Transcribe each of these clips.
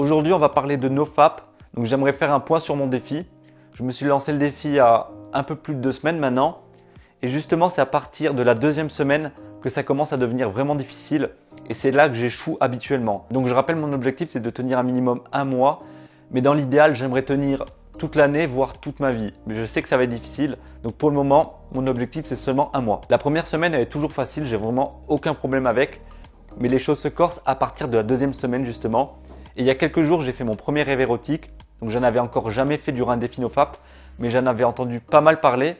Aujourd'hui, on va parler de NoFap. Donc, j'aimerais faire un point sur mon défi. Je me suis lancé le défi il y a un peu plus de 2 semaines maintenant. Et justement, c'est à partir de la 2e semaine que ça commence à devenir vraiment difficile. Et c'est là que j'échoue habituellement. Donc, je rappelle, mon objectif, c'est de tenir un minimum 1 mois. Mais dans l'idéal, j'aimerais tenir toute l'année, voire toute ma vie. Mais je sais que ça va être difficile. Donc, pour le moment, mon objectif, c'est seulement 1 mois. La première semaine, elle est toujours facile. J'ai vraiment aucun problème avec. Mais les choses se corsent à partir de la 2e semaine, justement. Et il y a quelques jours, j'ai fait mon premier rêve érotique. Donc, j'en avais encore jamais fait durant un défi NoFap. Mais j'en avais entendu pas mal parler.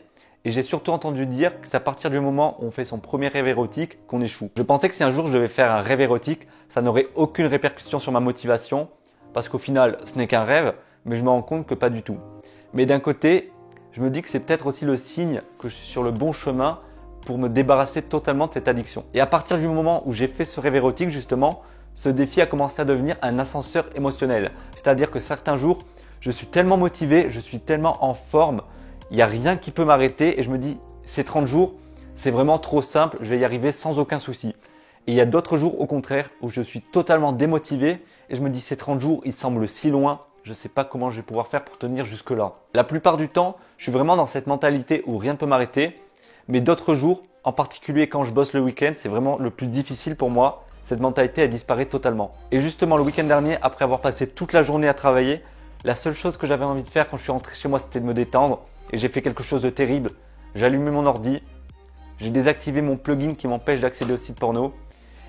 Et j'ai surtout entendu dire que c'est à partir du moment où on fait son premier rêve érotique qu'on échoue. Je pensais que si un jour je devais faire un rêve érotique, ça n'aurait aucune répercussion sur ma motivation. Parce qu'au final, ce n'est qu'un rêve. Mais je me rends compte que pas du tout. Mais d'un côté, je me dis que c'est peut-être aussi le signe que je suis sur le bon chemin pour me débarrasser totalement de cette addiction. Et à partir du moment où j'ai fait ce rêve érotique, justement, ce défi a commencé à devenir un ascenseur émotionnel. C'est-à-dire que certains jours, je suis tellement motivé, je suis tellement en forme, il n'y a rien qui peut m'arrêter et je me dis, ces 30 jours, c'est vraiment trop simple, je vais y arriver sans aucun souci. Et il y a d'autres jours, au contraire, où je suis totalement démotivé et je me dis, ces 30 jours, ils semblent si loin, je ne sais pas comment je vais pouvoir faire pour tenir jusque-là. La plupart du temps, je suis vraiment dans cette mentalité où rien ne peut m'arrêter. Mais d'autres jours, en particulier quand je bosse le week-end, c'est vraiment le plus difficile pour moi. Cette mentalité, elle disparaît totalement. Et justement, le week-end dernier, après avoir passé toute la journée à travailler, la seule chose que j'avais envie de faire quand je suis rentré chez moi, c'était de me détendre. Et j'ai fait quelque chose de terrible. J'ai allumé mon ordi, j'ai désactivé mon plugin qui m'empêche d'accéder au site porno.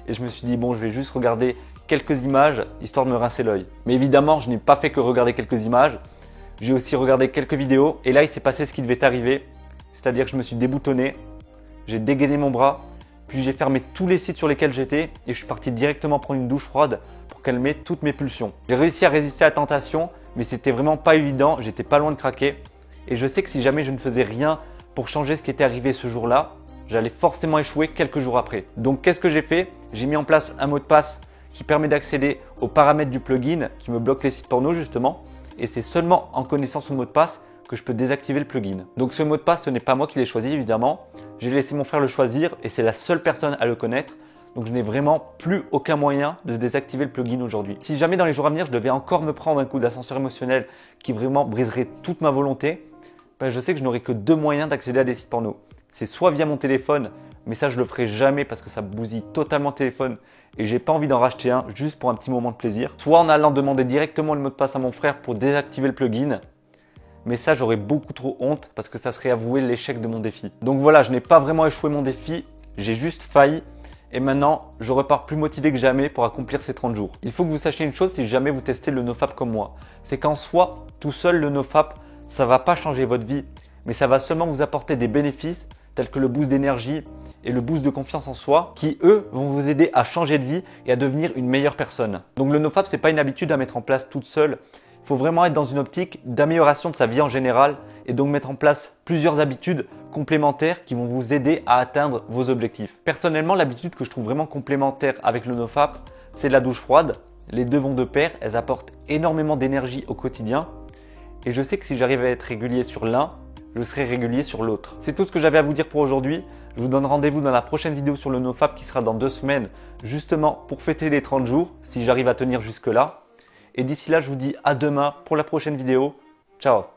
Et je me suis dit, bon, je vais juste regarder quelques images, histoire de me rincer l'œil. Mais évidemment, je n'ai pas fait que regarder quelques images. J'ai aussi regardé quelques vidéos. Et là, il s'est passé ce qui devait arriver. C'est-à-dire que je me suis déboutonné, j'ai dégainé mon bras, puis j'ai fermé tous les sites sur lesquels j'étais et je suis parti directement prendre une douche froide pour calmer toutes mes pulsions. J'ai réussi à résister à la tentation, mais c'était vraiment pas évident, j'étais pas loin de craquer. Et je sais que si jamais je ne faisais rien pour changer ce qui était arrivé ce jour-là, j'allais forcément échouer quelques jours après. Donc qu'est-ce que j'ai fait? J'ai mis en place un mot de passe qui permet d'accéder aux paramètres du plugin qui me bloque les sites porno justement. Et c'est seulement en connaissant ce mot de passe que je peux désactiver le plugin. Donc ce mot de passe, ce n'est pas moi qui l'ai choisi évidemment. J'ai laissé mon frère le choisir et c'est la seule personne à le connaître. Donc je n'ai vraiment plus aucun moyen de désactiver le plugin aujourd'hui. Si jamais dans les jours à venir, je devais encore me prendre un coup d'ascenseur émotionnel qui vraiment briserait toute ma volonté, ben je sais que je n'aurai que 2 moyens d'accéder à des sites porno. C'est soit via mon téléphone, mais ça je le ferai jamais parce que ça bousille totalement le téléphone et j'ai pas envie d'en racheter un juste pour un petit moment de plaisir. Soit en allant demander directement le mot de passe à mon frère pour désactiver le plugin. Mais ça, j'aurais beaucoup trop honte parce que ça serait avouer l'échec de mon défi. Donc voilà, je n'ai pas vraiment échoué mon défi, j'ai juste failli. Et maintenant, je repars plus motivé que jamais pour accomplir ces 30 jours. Il faut que vous sachiez une chose si jamais vous testez le NoFap comme moi. C'est qu'en soi, tout seul, le NoFap, ça ne va pas changer votre vie. Mais ça va seulement vous apporter des bénéfices tels que le boost d'énergie et le boost de confiance en soi qui, eux, vont vous aider à changer de vie et à devenir une meilleure personne. Donc le NoFap, ce n'est pas une habitude à mettre en place toute seule. Il faut vraiment être dans une optique d'amélioration de sa vie en général et donc mettre en place plusieurs habitudes complémentaires qui vont vous aider à atteindre vos objectifs. Personnellement, l'habitude que je trouve vraiment complémentaire avec le NoFap, c'est la douche froide. Les deux vont de pair, elles apportent énormément d'énergie au quotidien et je sais que si j'arrive à être régulier sur l'un, je serai régulier sur l'autre. C'est tout ce que j'avais à vous dire pour aujourd'hui. Je vous donne rendez-vous dans la prochaine vidéo sur le NoFap qui sera dans 2 semaines, justement pour fêter les 30 jours, si j'arrive à tenir jusque-là. Et d'ici là, je vous dis à demain pour la prochaine vidéo. Ciao!